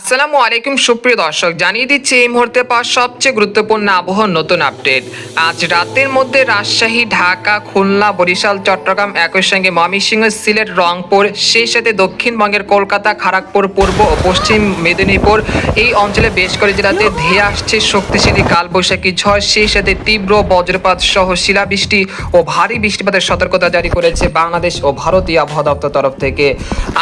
আসসালামু আলাইকুম সুপ্রিয় দর্শক, জানিয়ে দিচ্ছি এই মুহূর্তে পাওয়া সবচেয়ে গুরুত্বপূর্ণ আবহাওয়ার নতুন আপডেট। আজ রাতের মধ্যে রাজশাহী, ঢাকা, খুলনা, বরিশাল, চট্টগ্রাম, একই সঙ্গে ময়মনসিংহ, সিলেট, রংপুর, সেই সাথে দক্ষিণবঙ্গের কলকাতা, খড়গপুর, পূর্ব ও পশ্চিম মেদিনীপুর এই অঞ্চলে বেশ করে জেলাতে ধেয়ে আসছে শক্তিশালী কালবৈশাখী ঝড়, সেই সাথে তীব্র বজ্রপাত সহ শিলাবৃষ্টি ও ভারী বৃষ্টিপাতের সতর্কতা জারি করেছে বাংলাদেশ ও ভারতীয় আবহাওয়া দপ্তর তরফ থেকে।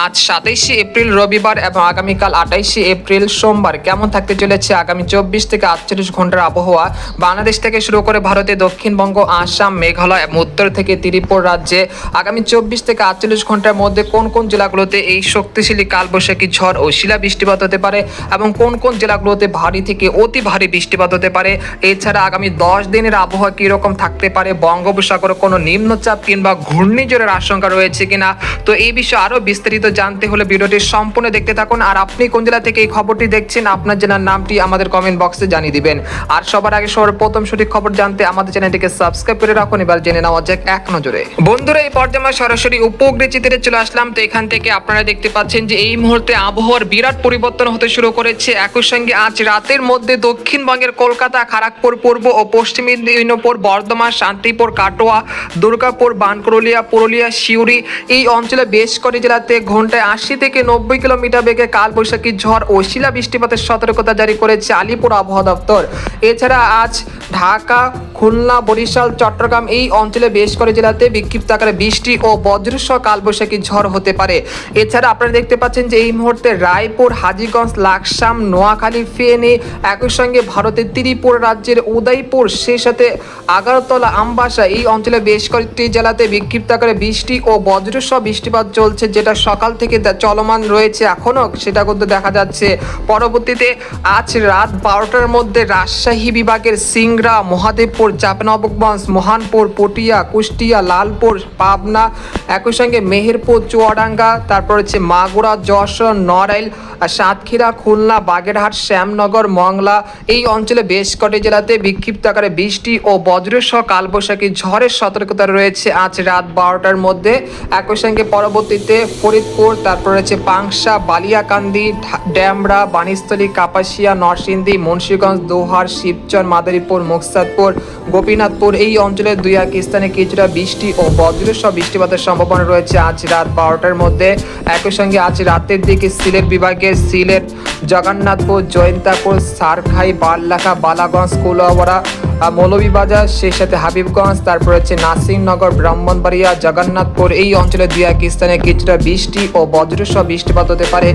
আজ 27শে এপ্রিল রবিবার এবং আগামীকাল 28শে এপ্রিল সোমবার কেমন থাকতে চলেছে আগামী 24 থেকে 48 ঘন্টার আবহাওয়া বাংলাদেশ থেকে শুরু করে ভারতের দক্ষিণবঙ্গ, আসাম, মেঘালয় এবং উত্তর থেকে ত্রিপুরা রাজ্যে আগামী 24 থেকে 48 ঘন্টার মধ্যে কোন কোন জেলাগুলোতে এই শক্তিশালী কালবৈশাখী ঝড় ও শিলা বৃষ্টিপাত হতে পারে এবং কোন কোন জেলাগুলোতে ভারী থেকে অতি ভারী বৃষ্টিপাত হতে পারে। এছাড়া আগামী 10 দিনের আবহাওয়া কীরকম থাকতে পারে, বঙ্গোপসাগরে কোনো নিম্নচাপ কিংবা ঘূর্ণিঝড়ের আশঙ্কা রয়েছে কিনা, তো এই বিষয়ে আরও বিস্তারিত জানতে হলে ভিডিওটি সম্পূর্ণ দেখতে থাকুন। আর আপনি কোন জেলা থেকে এই খবরটি দেখছেন, আপনার জেলার নামটি আমাদের কমেন্ট বক্সে জানিয়ে দিবেন। আর সবার আগে সর্বপ্রথম সঠিক খবর জানতে আমাদের চ্যানেলটিকে সাবস্ক্রাইব করে রাখুন। এবার জেনে নেওয়া যাক এক নজরে। বন্ধুরা, এই পর্যায়ে আমরা সরাসরি উপগ্রহ চিত্রে চলে আসলাম। তো এখান থেকে আপনারা দেখতে পাচ্ছেন যে এই মুহূর্তে আবহাওয়ার বিরাট পরিবর্তন হতে শুরু করেছে। একই সঙ্গে আজ রাতের মধ্যে দক্ষিণবঙ্গের কলকাতা, খড়গপুর, পূর্ব ও পশ্চিম মেদিনীপুর, বর্ধমান, শান্তিপুর, কাটোয়া, দুর্গাপুর, বানকুরুলিয়া, পুরুলিয়া, সিউড়ি এই অঞ্চলে বেশ করে জেলাতে ঘন্টায় 80 থেকে 90 কিলোমিটার বেগে কালবৈশাখী ঝড় ও শিলা বৃষ্টিপাতের সতর্কতা জারি করেছে আলিপুর আবহাওয়া দপ্তর। এছাড়া আজ ঢাকা, খুলনা, বরিশাল, চট্টগ্রাম এই অঞ্চলে বেশ করে জেলাতে বিক্ষিপ্ত আকারে বৃষ্টি ও বজ্রসহ কালবৈশাখী ঝড় হতে পারে। এছাড়া আপনারা দেখতে পাচ্ছেন যে এই মুহূর্তে রায়পুর, হাজীগঞ্জ, লাকসাম, নোয়াখালী, ফেনী, একই সঙ্গে ভারতের ত্রিপুরা রাজ্যের উদয়পুর, সেই সাথে আগারতলা, আমবাসা এই অঞ্চলে বেশ কয়েকটি জেলাতে বিক্ষিপ্ত আকারে বৃষ্টি ও বজ্রসহ বৃষ্টিপাত চলছে, যেটা সকাল থেকে চলমান রয়েছে এখনও সেটা কিন্তু দেখা যাচ্ছে। পরবর্তীতে আজ রাত 12টার মধ্যে রাজশাহী বিভাগের সিংড়া, মহাদেবপুর, চাঁপাইনবাবগঞ্জ, মহানপুর, পটিয়া, কুষ্টিয়া, লালপুর, পাবনা, একই সঙ্গে মেহেরপুর, চুয়াডাঙ্গা, তারপর হচ্ছে মাগুরা, যশোর, নড়াইল, সাতক্ষীরা, খুলনা, বাগেরহাট, শ্যামনগর, মংলা এই অঞ্চলে বেশ কটি জেলাতে বিক্ষিপ্ত আকারে বৃষ্টি ও বজ্রসহ কালবৈশাখী ঝড়ের সতর্কতা রয়েছে আজ রাত 12টার মধ্যে। একই সঙ্গে পরবর্তীতে ফরিদপুর, তারপর হচ্ছে পাংশা, বালিয়াকান্দি, ড্যামরা, বাণীস্থলী, কাপাসিয়া, নরসিংদী, মুন্সিগঞ্জ, দোহার, শিবচর, মাদারীপুর, মুকসাদপুর, গোপীনাথপুর এই অঞ্চলের দুই এক স্থানে কিছুটা বৃষ্টি ও বজ্রসহ বৃষ্টিপাতের সম্ভাবনা রয়েছে আজ রাত 12টার মধ্যে। একই সঙ্গে আজ রাতের দিকে সিলেট বিভাগের সিলেট, জগন্নাথপুর, জয়ন্তাপুর, সারখাই, বারলাখা, বালাগঞ্জ, কুলাউড়া, মৌলভীবাজার, সেই সাথে হাবিবগঞ্জ, তারপর হচ্ছে নাসিরনগর, ব্রাহ্মণবাড়িয়া, জগন্নাথপুর এই অঞ্চলের দুই এক স্থানে কিছুটা বৃষ্টি ও বজ্রসহ বৃষ্টিপাত হতে পারে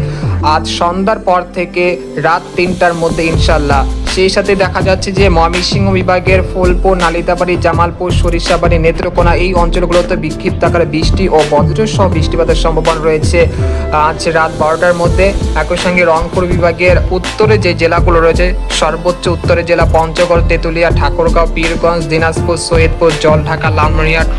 আজ সন্ধ্যার পর থেকে রাত 3টার মধ্যে ইনশাল্লাহ। সেই সাথে দেখা যাচ্ছে যে ময়মনসিংহ বিভাগের ফুলপুর, নালিতাবাড়ি, জামালপুর, সরিষাবাড়ি, নেত্রকোনা এই অঞ্চলগুলোতে বিক্ষিপ্ত আকারে বৃষ্টি ও বজ্রসহ বৃষ্টিপাতের সম্ভাবনা রয়েছে আজ রাত 12টার মধ্যে। একই সঙ্গে রংপুর বিভাগের উত্তরে যে জেলাগুলো রয়েছে, সর্বোচ্চ উত্তরের জেলা পঞ্চগড়, তেঁতুলিয়া, ঠাকুরগাঁও, পীরগঞ্জ, দিনাজপুর, সৈয়দপুর, জলঢাকা, লালমনিরহাট,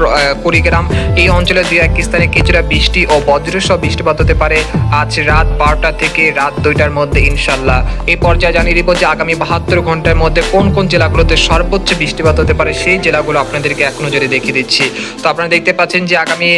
কুড়িগ্রাম এই অঞ্চলের দুই এক স্থানে কিছুটা বৃষ্টি ও বজ্রসহ বৃষ্টিপাত হতে পারে আজ রাত 12টা থেকে রাত 2টার মধ্যে ইনশাল্লাহ। এই পর্যায়ে জানিয়ে দিব যে আগামী 72 ঘন্টার মধ্যে কোন কোন জেলাগুলোতে সর্বোচ্চ বৃষ্টিপাত হতে পারে, সেই জেলাগুলো আপনাদেরকে এক নজরে দেখিয়ে দিচ্ছি। তো আপনারা দেখতে পাচ্ছেন যে আগামী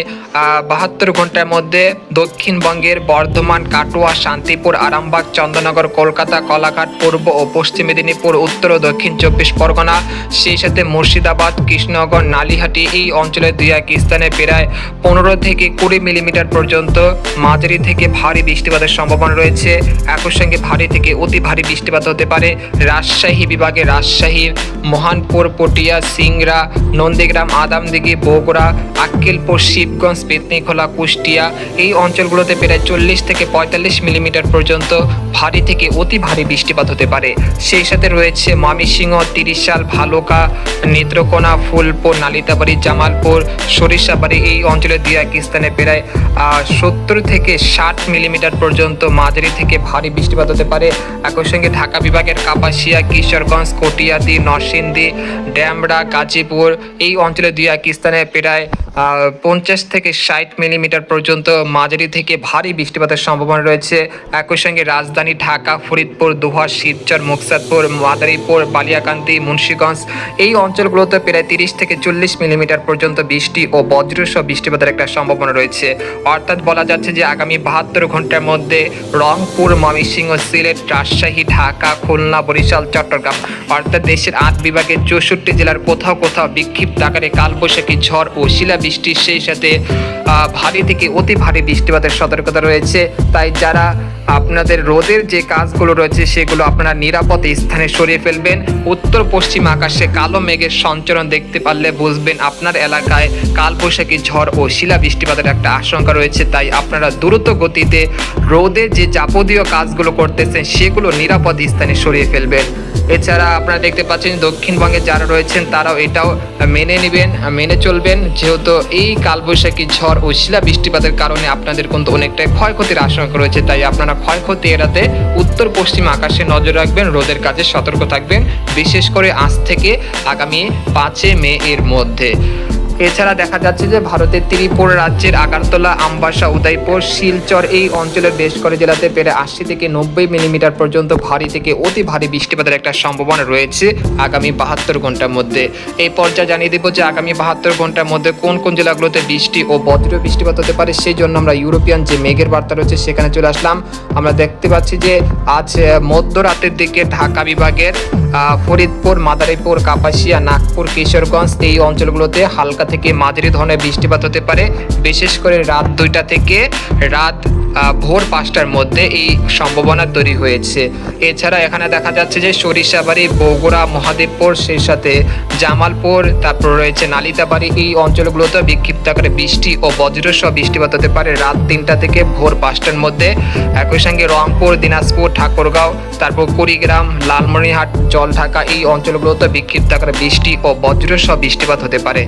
72 ঘন্টার মধ্যে দক্ষিণবঙ্গের বর্ধমান, কাটোয়া, শান্তিপুর, আরামবাগ, চন্দননগর, কলকাতা, কোলাঘাট, পূর্ব ও পশ্চিম মেদিনীপুর, উত্তর ও দক্ষিণ 24 পরগনা, সেই সাথে মুর্শিদাবাদ, কৃষ্ণনগর, নালিহাটি এই অঞ্চলের দুই এক স্থানে প্রায় 15 থেকে 20 মিলিমিটার পর্যন্ত মাঝারি থেকে ভারী বৃষ্টিপাতের সম্ভাবনা রয়েছে। একই সঙ্গে ভারী থেকে অতি ভারী বৃষ্টিপাত হতে পারে রাজশাহী বিভাগে রাজশাহী, মহানপুর, পটিয়া, সিংড়া, নন্দীগ্রাম, আদামদিঘি, বগুড়া, আক্কেলপুর, শিবগঞ্জ, পেতনিখোলা, কুষ্টিয়া এই অঞ্চলগুলোতে প্রায় 40 থেকে 45 মিলিমিটার পর্যন্ত ভারী থেকে অতি ভারী বৃষ্টিপাত হতে পারে। সেই সাথে রয়েছে ময়মনসিংহ, তিরিশাল, ভালুকা, নেত্রকোনা, ফুলপুর, নালিতাবাড়ি, জামালপুর, সরিষাবাড়ি এই অঞ্চলের দুই এক স্থানে প্রায় 70 থেকে 60 মিলিমিটার পর্যন্ত মাঝারি থেকে ভারী বৃষ্টিপাত হতে পারে। একই সঙ্গে ঢাকা বিভাগের কাপাসিয়া, কাপাসিয়া, কিশোরগঞ্জ, কটিয়াদি, নরসিংদী, ড্যামরা, গাজীপুর এই অঞ্চলে দুই এক স্থানে প্রায় 50 থেকে 60 মিলিমিটার পর্যন্ত মাঝারি থেকে ভারী বৃষ্টিপাতের সম্ভাবনা রয়েছে। একই সঙ্গে রাজধানী ঢাকা, ফরিদপুর, দোহা, শিবচর, মুকসাদপুর, মাদারীপুর, বালিয়াকান্দি, মুন্সিগঞ্জ এই অঞ্চলগুলোতে প্রায় 30 থেকে 40 মিলিমিটার পর্যন্ত বৃষ্টি ও বজ্রসহ বৃষ্টিপাতের একটা সম্ভাবনা রয়েছে। অর্থাৎ বলা যাচ্ছে যে আগামী 72 ঘন্টার মধ্যে রংপুর, ময়মনসিংহ, সিলেট, রাজশাহী, ঢাকা, খুলনা, বরিশাল, চট্টগ্রাম অর্থাৎ দেশের 8 বিভাগের 64 জেলার কোথাও কোথাও বিক্ষিপ্ত আকারে কালবৈশাখী ঝড় ও শিলাবৃষ্টির সেই সাথে ভারী থেকে অতি ভারী বৃষ্টিপাতের সতর্কতা রয়েছে। তাই যারা আপনাদের রোদের যে কাজগুলো রয়েছে সেগুলো আপনারা নিরাপদ স্থানে সরিয়ে ফেলবেন। উত্তর পশ্চিম আকাশে কালো মেঘের সঞ্চারণ দেখতে পারলে বুঝবেন আপনার এলাকায় কালবৈশাখী ঝড় ও শিলা বৃষ্টিপাতের একটা আশঙ্কা রয়েছে। তাই আপনারা দ্রুত গতিতে রোদের যে যাবতীয় কাজগুলো করতেছেন সেগুলো নিরাপদ স্থানে সরিয়ে ফেলবেন। এছাড়া আপনারা দেখতে পাচ্ছেন দক্ষিণবঙ্গে যারা রয়েছেন তারাও এটাও মেনে চলবেন, যেহেতু এই কালবৈশাখী ঝড় ও শিলা বৃষ্টিপাতের কারণে আপনাদের কিন্তু অনেকটাই ক্ষয়ক্ষতির আশঙ্কা রয়েছে। তাই আপনারা ক্ষয়ক্ষতি এড়াতে উত্তর পশ্চিম আকাশে নজর রাখবেন, রোদের কাজে সতর্ক থাকবেন, বিশেষ করে আজ থেকে আগামী 5 মে এর মধ্যে। এছাড়া দেখা যাচ্ছে যে ভারতের ত্রিপুরা রাজ্যের আগারতলা, আমবাসা, উদয়পুর, শিলচর এই অঞ্চলের বেশ করে জেলাতে প্রায় 80 থেকে 90 মিলিমিটার পর্যন্ত ভারী থেকে অতি ভারী বৃষ্টিপাতের একটা সম্ভাবনা রয়েছে আগামী 72 ঘন্টার মধ্যে। এই পর্যায়ে জানিয়ে দেব যে আগামী 72 ঘন্টার মধ্যে কোন কোন জেলাগুলোতে বৃষ্টি ও বজ্র বৃষ্টিপাত হতে পারে। সেই জন্য আমরা ইউরোপিয়ান যে মেঘের বার্তা রয়েছে সেখানে চলে আসলাম। আমরা দেখতে পাচ্ছি যে আজ মধ্যরাতের দিকে ঢাকা বিভাগের ফরিদপুর, মাদারীপুর, কাপাসিয়া, নাগপুর, কিশোরগঞ্জ এই অঞ্চলগুলোতে হালকা থেকে মাঝারি ধরনের বৃষ্টিপাত হতে পারে, বিশেষ করে রাত 2টা থেকে রাত ভোর 5টার মধ্যে এই সম্ভাবনা তৈরি হয়েছে। এছাড়া এখানে দেখা যাচ্ছে যে সরিষাবাড়ি, বগুড়া, মহাদেবপুর, সেই সাথে জামালপুর, তারপর রয়েছে নালিতাবাড়ি এই অঞ্চলগুলোতে বিক্ষিপ্ত আকারে বৃষ্টি ও বজ্রসহ বৃষ্টিপাত হতে পারে রাত 3টা থেকে ভোর 5টার মধ্যে। একই সঙ্গে রংপুর, দিনাজপুর, ঠাকুরগাঁও, তারপর কুড়িগ্রাম, লালমনিরহাট, জলঢাকা এই অঞ্চলগুলোতে বিক্ষিপ্ত আকারে বৃষ্টি ও বজ্রসহ বৃষ্টিপাত হতে পারে।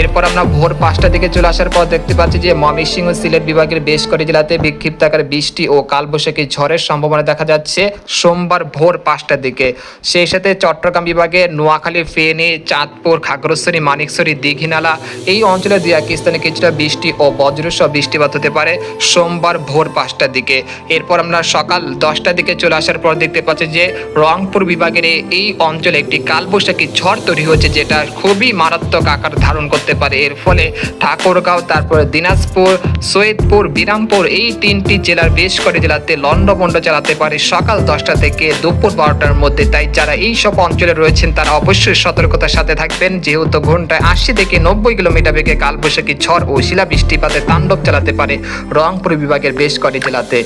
এরপর আমরা ভোর 5টা দিকে চলে আসার পর দেখতে পাচ্ছি যে ময়মনসিংহ, সিলেট বিভাগের বেশ কয়েকটি জেলাতে বিক্ষিপ্ত আকারে বৃষ্টি ও কালবৈশাখী ঝড়ের সম্ভাবনা দেখা যাচ্ছে সোমবার ভোর 5টার দিকে। সেই সাথে চট্টগ্রাম বিভাগে নোয়াখালী, ফেনী, চাঁদপুর, খাগড়াছড়ি, মানিকছড়ি, দীঘিনালা এই অঞ্চলে দুই এক স্থানে কিছুটা বৃষ্টি ও বজ্রসহ বৃষ্টিপাত হতে পারে সোমবার ভোর 5টার দিকে। এরপর আমরা সকাল 10টার দিকে চলে আসার পর দেখতে পাচ্ছি যে রংপুর বিভাগের এই অঞ্চলে একটি কালবৈশাখী ঝড় তৈরি হয়েছে, যেটা খুবই মারাত্মক আকার ধারণ করতে পারে। এর ফলে ঠাকুরগাঁও, তারপরে দিনাজপুর, সৈয়দপুর, বিরামপুর এই 3টি জেলার বেশ কয়েকটি জেলাতে লন্ডভন্ড চালাতে পারে সকাল 10টা থেকে দুপুর 12টার মধ্যে। তাই যারা এই সব অঞ্চলে রয়েছেন তারা অবশ্যই সতর্কতার সাথে থাকবেন, যেহেতু ঘন্টায় 80 থেকে 90 কিলোমিটার বেগে কালবৈশাখী ঝড় ও শিলা বৃষ্টিপাতে তাণ্ডব চালাতে পারে রংপুর বিভাগের বেশ কয়েকটি জেলাতে।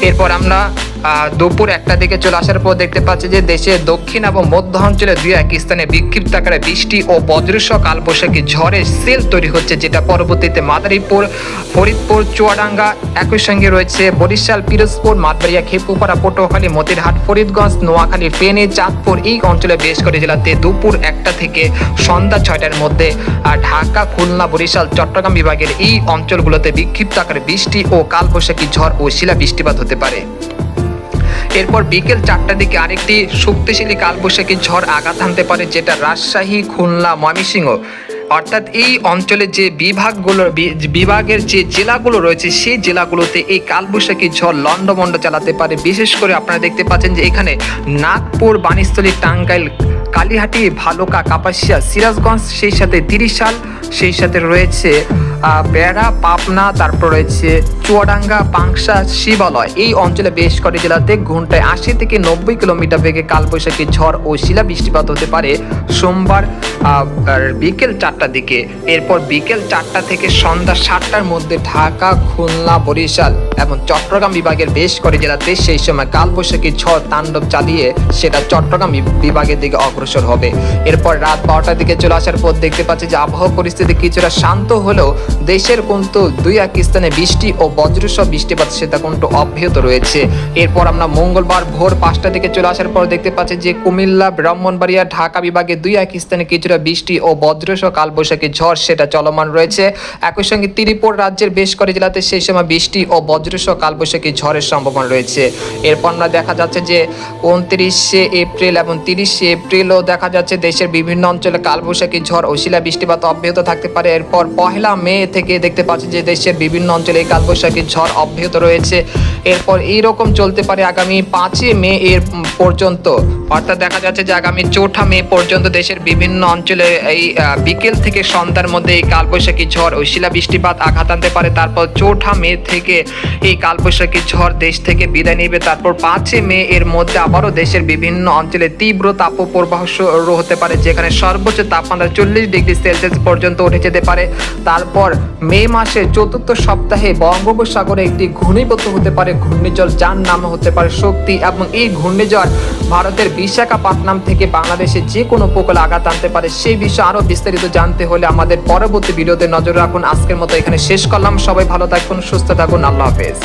এরপর আমরা দুপুর 1টা দিকে চলে আসার পর দেখতে পাচ্ছি যে দেশের দক্ষিণ এবং মধ্য অঞ্চলে দুই এক স্থানে বিক্ষিপ্ত আকারে বৃষ্টি ও বজ্রসহ কালবৈশাখী ঝড়ের সেল তৈরি হচ্ছে, যেটা পরবর্তীতে মাদারীপুর, ফরিদপুর, চুয়াডাঙ্গা, একই সঙ্গে রয়েছে বরিশাল, পিরোজপুর, মাঠবাড়িয়া, খেপুপাড়া, পটুয়াখালী, মতিরহাট, ফরিদগঞ্জ, নোয়াখালী, ফেনী, চাঁদপুর এই অঞ্চলে বেশ কয়েকটি জেলাতে দুপুর 1টা থেকে সন্ধ্যা 6টার মধ্যে। আর ঢাকা, খুলনা, বরিশাল, চট্টগ্রাম বিভাগের এই অঞ্চলগুলোতে বিক্ষিপ্ত আকারে বৃষ্টি ও কালবৈশাখী ঝড় ও শিলা বৃষ্টিপাত হতে পারে। এরপর বিকেল 4টার দিকে আরেকটি শক্তিশালী কালবৈশাখী ঝড় আঘাত হানতে পারে, যেটা রাজশাহী, খুলনা, ময়মনসিংহ অর্থাৎ এই অঞ্চলে যে বিভাগের যে জেলাগুলো রয়েছে সেই জেলাগুলোতে এই কালবৈশাখী ঝড় লন্ডভন্ড চালাতে পারে। বিশেষ করে আপনারা দেখতে পাচ্ছেন যে এখানে নাগপুর, বাণীস্থলী, টাঙ্গাইল, কালীহাটি, ভালুকা, কাপাসিয়া, সিরাজগঞ্জ, সেই সাথে ত্রিশাল, সেই সাথে রয়েছে বেড়া, পাবনা, তারপর রয়েছে চুয়াডাঙ্গা, পাংশা, শিবালয় এই অঞ্চলে বেশ কয়েকটি জেলাতে ঘন্টায় 80 থেকে 90 কিলোমিটার বেগে কালবৈশাখী ঝড় ও শিলা বৃষ্টিপাত হতে পারে সোমবার বিকেল 4টার দিকে। এরপর বিকেল 4টা থেকে সন্ধ্যা 7টার মধ্যে ঢাকা, খুলনা, বরিশাল এবং চট্টগ্রাম বিভাগের বেশ কয়েকটি জেলাতে সেই সময় কালবৈশাখী ঝড় তাণ্ডব চালিয়ে সেটা চট্টগ্রাম বিভাগের দিকে অগ্রসর অগ্রসর হবে। এরপর রাত 12টার দিকে চলে আসার পর দেখতে পাচ্ছি যে আবহাওয়া পরিস্থিতি কিছুটা শান্ত হলেও দেশের কিন্তু 2-1 স্থানে বৃষ্টি ও বজ্রসহ বৃষ্টিপাত সেটা কিন্তু অব্যাহত রয়েছে। এরপর আমরা মঙ্গলবার ভোর 5টার দিকে চলে আসার পর দেখতে পাচ্ছি যে কুমিল্লা, ব্রাহ্মণবাড়িয়া, ঢাকা বিভাগে 2-1 স্থানে কিছুটা বৃষ্টি ও বজ্রসহ কালবৈশাখী ঝড় সেটা চলমান রয়েছে। একই সঙ্গে ত্রিপুরা রাজ্যের বেশ কয়েক জেলাতে সেই সময় বৃষ্টি ও বজ্রসহ কালবৈশাখী ঝড়ের সম্ভাবনা রয়েছে। এরপর আমরা দেখা যাচ্ছে যে 29শে এপ্রিল এবং 30শে এপ্রিলও দেখা যাচ্ছে দেশের বিভিন্ন অঞ্চলে কালবৈশাখী ঝড় ও শিলা বৃষ্টিপাত অব্যাহত থাকতে পারে। এরপর 1 মে থেকে দেখতে পাচ্ছি যে দেশের বিভিন্ন অঞ্চলে এই কালবৈশাখী ঝড় অব্যাহত রয়েছে। এরপর এইরকম চলতে পারে আগামী 5 মে এর পর্যন্ত, অর্থাৎ দেখা যাচ্ছে যে আগামী 4 মে পর্যন্ত দেশের বিভিন্ন অঞ্চলে এই বিকেল থেকে সন্ধ্যার মধ্যে এই কালবৈশাখী ঝড় ও শিলা বৃষ্টিপাত আঘাত আনতে পারে। তারপর 4 মে থেকে এই কালবৈশাখী ঝড় দেশ থেকে বিদায় নেবে। তারপর 5 মে এর মধ্যে আবারও দেশের বিভিন্ন অঞ্চলে তীব্র তাপপ্রবাহ শুরু হতে পারে, যেখানে সর্বোচ্চ তাপমাত্রা 40 ডিগ্রি সেলসিয়াস পর্যন্ত উঠে যেতে পারে। তারপর মে মাসের 4র্থ সপ্তাহে বঙ্গোপসাগরে একটি ঘূর্ণিঝড় হতে পারে, ঘূর্ণিঝড় যার নাম হতে পারে শক্তি, এবং এই ঘূর্ণিঝড় ভারতের বিশাখাপত্তনম থেকে বাংলাদেশে যে কোনো উপকূলে আঘাত আনতে পারে। সেই বিষয়ে আরো বিস্তারিত জানতে হলে আমাদের পরবর্তী ভিডিওতে নজর রাখুন। আজকের মতো এখানে শেষ করলাম। সবাই ভালো থাকুন, সুস্থ থাকুন, আল্লাহ হাফেজ।